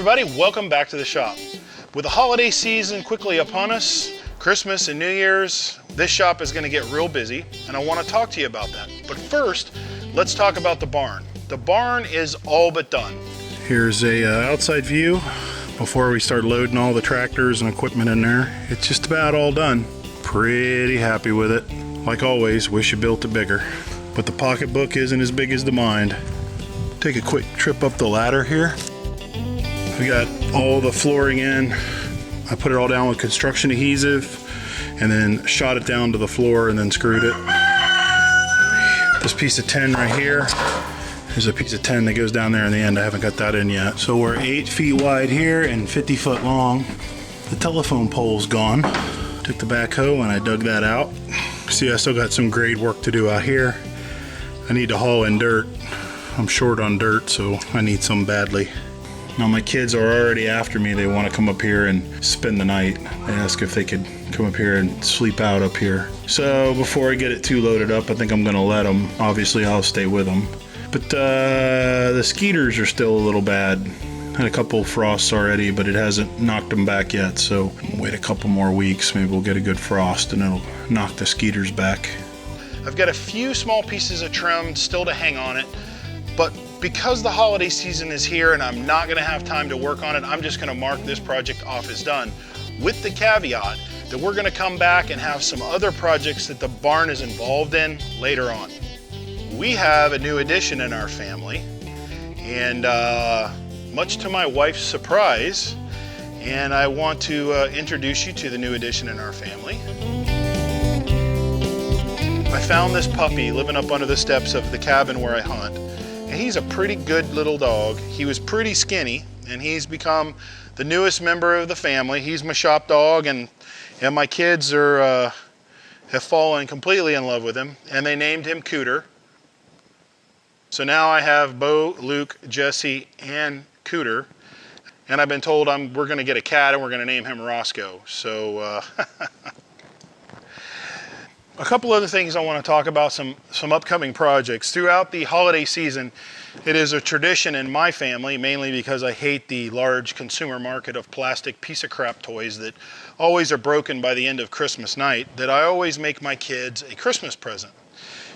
everybody, welcome back to the shop. With the holiday season quickly upon us, Christmas and New Year's, this shop is going to get real busy, and I want to talk to you about that. But first, let's talk about the barn. The barn is all but done. Here's a outside view before we start loading all the tractors and equipment in there. It's just about all done. Pretty happy with it. Like always, wish you built it bigger. But the pocketbook isn't as big as the mind. Take a quick trip up the ladder here. We got all the flooring in. I put it all down with construction adhesive and then shot it down to the floor and then screwed it. This piece of tin right here, there's a piece of tin that goes down there in the end. I haven't got that in yet. So we're 8 feet wide here and 50 foot long. The telephone pole's gone. Took the backhoe and I dug that out. See, I still got some grade work to do out here. I need to haul in dirt. I'm short on dirt, so I need some badly. Now my kids are already after me. They want to come up here and spend the night. They ask if they could come up here and sleep out up here. So before I get it too loaded up, I think I'm gonna let them. Obviously I'll stay with them. But the skeeters are still a little bad. Had a couple frosts already, but it hasn't knocked them back yet. So wait a couple more weeks, maybe we'll get a good frost and it'll knock the skeeters back. I've got a few small pieces of trim still to hang on it, but because the holiday season is here and I'm not gonna have time to work on it, I'm just gonna mark this project off as done, with the caveat that we're gonna come back and have some other projects that the barn is involved in later on. We have a new addition in our family, and much to my wife's surprise, and I want to introduce you to the new addition in our family. I found this puppy living up under the steps of the cabin where I hunt. And he's a pretty good little dog. He was pretty skinny, and he's become the newest member of the family. He's my shop dog, and my kids have fallen completely in love with him, and they named him Cooter. So now I have Bo, Luke, Jesse, and Cooter, and I've been told we're going to get a cat, and we're going to name him Roscoe. So a couple other things I want to talk about, some upcoming projects. Throughout the holiday season, it is a tradition in my family, mainly because I hate the large consumer market of plastic piece of crap toys that always are broken by the end of Christmas night, that I always make my kids a Christmas present.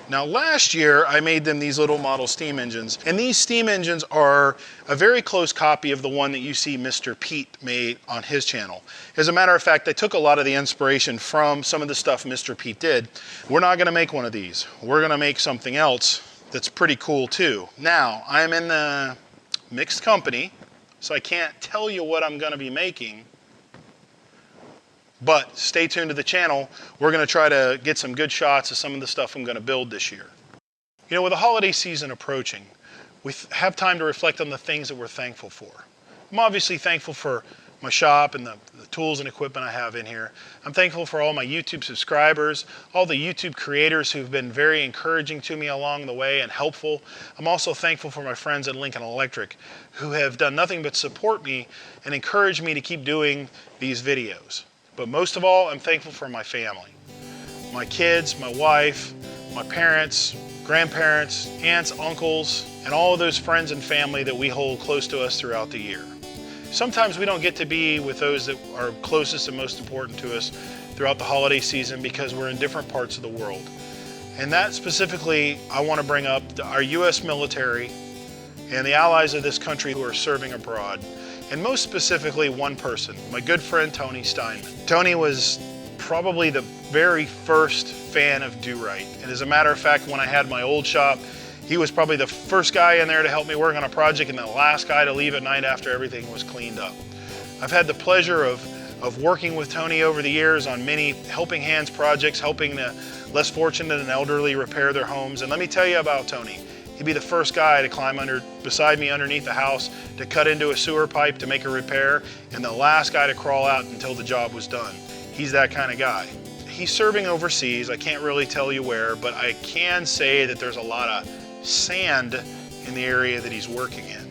Now last year I made them these little model steam engines, and these steam engines are a very close copy of the one that you see Mr. Pete made on his channel. As a matter of fact, I took a lot of the inspiration from some of the stuff Mr. Pete did. We're not going to make one of these. We're going to make something else that's pretty cool too. Now, I'm in the mixed company, so I can't tell you what I'm going to be making. But stay tuned to the channel. We're going to try to get some good shots of some of the stuff I'm going to build this year. You know, with the holiday season approaching, we have time to reflect on the things that we're thankful for. I'm obviously thankful for my shop and the tools and equipment I have in here. I'm thankful for all my YouTube subscribers, all the YouTube creators who've been very encouraging to me along the way and helpful. I'm also thankful for my friends at Lincoln Electric who have done nothing but support me and encourage me to keep doing these videos. But most of all, I'm thankful for my family. My kids, my wife, my parents, grandparents, aunts, uncles, and all of those friends and family that we hold close to us throughout the year. Sometimes we don't get to be with those that are closest and most important to us throughout the holiday season because we're in different parts of the world. And that specifically, I want to bring up our U.S. military and the allies of this country who are serving abroad. And most specifically, one person, my good friend Tony Steinman. Tony was probably the very first fan of DoRite. And as a matter of fact, when I had my old shop, he was probably the first guy in there to help me work on a project and the last guy to leave at night after everything was cleaned up. I've had the pleasure of working with Tony over the years on many helping hands projects, helping the less fortunate and elderly repair their homes. And let me tell you about Tony. He'd be the first guy to climb beside me underneath the house to cut into a sewer pipe to make a repair, and the last guy to crawl out until the job was done. He's that kind of guy. He's serving overseas. I can't really tell you where, but I can say that there's a lot of sand in the area that he's working in.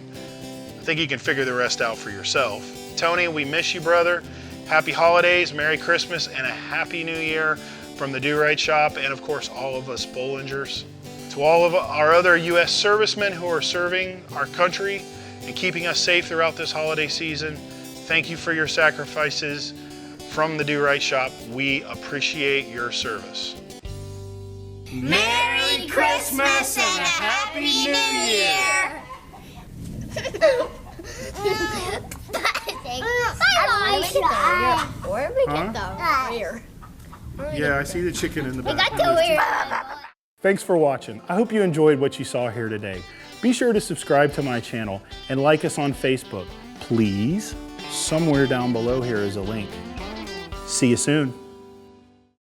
I think you can figure the rest out for yourself. Tony, we miss you, brother. Happy holidays, Merry Christmas, and a Happy New Year from the DoRite shop, and of course all of us Bollingers. To all of our other U.S. servicemen who are serving our country, and keeping us safe throughout this holiday season. Thank you for your sacrifices. From the DoRite shop, we appreciate your service. Merry Christmas and a Happy New Year! Where did we get the rear? Yeah, I see the chicken in the back. We got the rear. Thanks for watching. I hope you enjoyed what you saw here today. Be sure to subscribe to my channel and like us on Facebook. Please, somewhere down below here is a link. See you soon.